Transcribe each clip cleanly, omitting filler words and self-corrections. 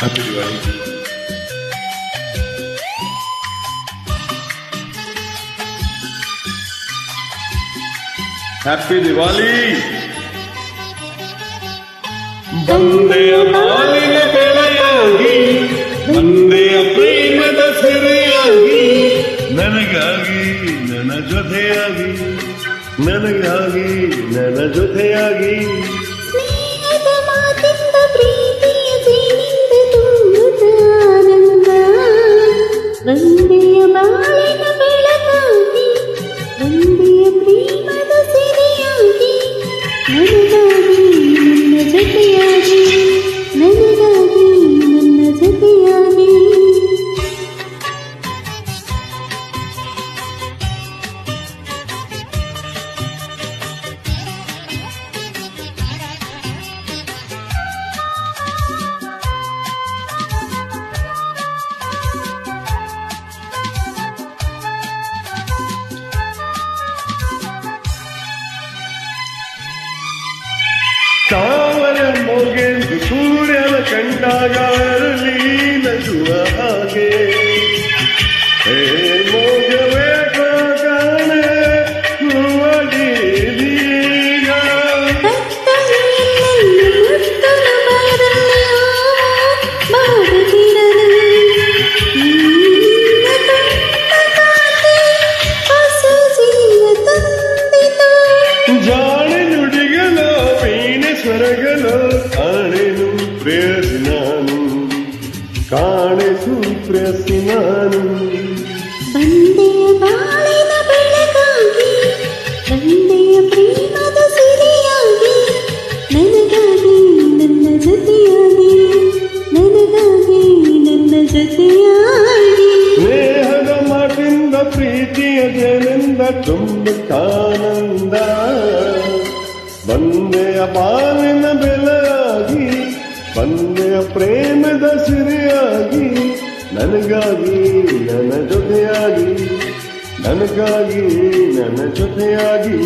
Happy Diwali. Happy Diwali. ಬಂದೆಯ ಬಾಲಿನ ಬೆಳೆಯಾಗಿ, ಬಂದೆಯ ಪ್ರೇಮದ ಸೆರೆಯಾಗಿ, ನನಗಾಗಿ ನನ್ನ ಜೊತೆಯಾಗಿ, ನನಗಾಗಿ ನನ್ನ ಜೊತೆಯಾಗಿ. ಸ್ನೇಹದ ಮಾತಿಂದ ಪ್ರೀತಿಯ ಜೇನಿಂದ ತುಂಬುತ್ತ ಆನಂದ, ಬಂದೆಯ ಬಾಳಿನ ಬೆಳಕಾಗಿ, ಬಂದೆಯ ಪ್ರೇಮದ ಸೆರೆಯಾಗಿ, ನನಗಾಗಿ ನನ್ನ ಜೊತೆಯಾಗಿ, ನನಗಾಗಿ ನನ್ನ ಜೊತೆಯಾಗಿ. ತಾವರ ಮೊಗೆಂದು ಸೂರ್ಯನ ಕಂಡಾಗ ಅರಳಿ ನಗುವ ಹಾಗೆ, ಹೇ ಮೋಗವೇ ಕಾಣೆ ಹೂವಾಗಿ ಇದೀಗ. ಜಾಣೆ ನುಡಿಗಲೋ ವೀಣೆ ಸ್ವರಗಲೋ ಕಾಣೆನು ಪ್ರೇಯಸಿ ನಾನು, ಕಾಣೆಸು ಪ್ರೇಯಸಿ ನಾನು. ಬಂದೆಯ ಬಾಳಿನ ಬೆಳಕಾಗಿ, ಬಂದೆಯ ಪ್ರೇಮದ ಸಿರಿಯಾಗಿ, ನನಗಾಗಿ ನನ್ನ ಜೊತೆಯಾಗಿ, ನನಗಾಗಿ ನನ್ನ ಜೊತೆಯಾಗಿ. ಸ್ನೇಹದ ಮಾತಿಂದ ಪ್ರೀತಿಯ ಜನಿಂದ ತುಂಬುತ್ತಾನಂದ, ಬಂದೆಯ ಬಾಲಿನ ಬೆಲೆಯಾಗಿ, ಬಂದೆಯ ಪ್ರೇಮದ ಸಿರಿಯಾಗಿ, ನನಗಾಗಿ ನನ್ನ ಜೊತೆಯಾಗಿ, ನನಗಾಗಿ ನನ್ನ ಜೊತೆಯಾಗಿ.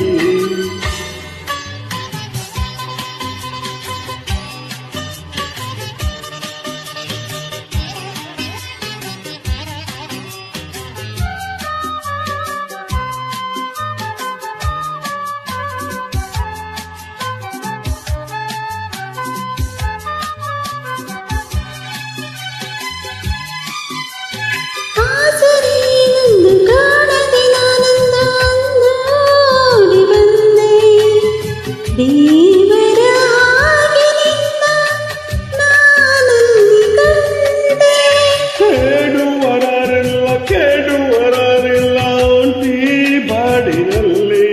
ಆಸರೆಯೆಂದು ಕಾಣದೆ ನಾನಂದ ಓಡಿ ಬಂದೆ, ದೇವರ ಹಾಗೆ ನಿನ್ನ ನಾನಲ್ಲಿ ಕಂಡೆ. ಕೇಳುವರಾರಿಲ್ಲ ಕೇಳುವರಾರಿಲ್ಲ ಒಂಟಿ ಬಾಡಿನಲ್ಲಿ,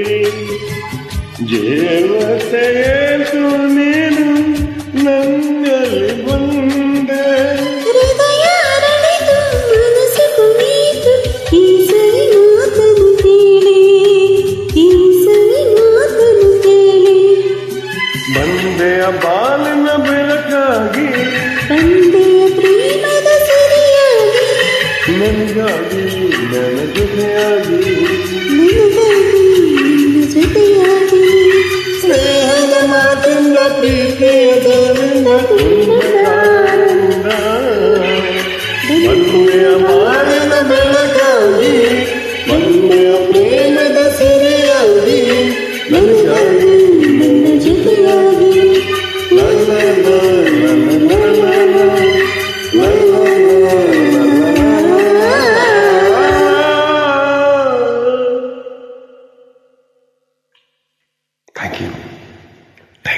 ಜೇವತೆಯೇತು ನೀನು ನನ್ನಲ್ಲಿ ಬಂದೆ. ಹೃದಯ ಅರಳಿತು ಮನಸ್ಸು ಕುಣಿತು, ಈ ಸರಿ ಮಾತನ್ನು ಕೇಳಿ, ಈ ಸರಿ ಮಾತನ್ನು ಕೇಳಿ. ಬಂದೆಯ ಬಾಲಿನ ಬೆಳಕಾಗಿ, ಬಂದೆಯ ಪ್ರೇಮದ ಸಿರಿಯಾಗಿ, ನನಗಾಗಿ ನನ್ನ ಜೊತೆಯಾಗಿ, ನನಗಾಗಿ ನನ್ನ ಜೊತೆಯಾಗಿ. ಸ್ನೇಹದ ಮಾತಿಂದ ಪ್ರೀತಿಯ ಜನಿಂದ ತುಂಬುತ್ತಾನಂದ, ಬಂದೆಯ ಬಾಲಿನ ಬೆಳಕಾಗಿ, ಬಂದೆಯ ಪ್ರೇಮದ ಸಿರಿಯಾಗಿ, ನನಗಾಗಿ ನನ್ನ ಜೊತೆಯಾಗಿ.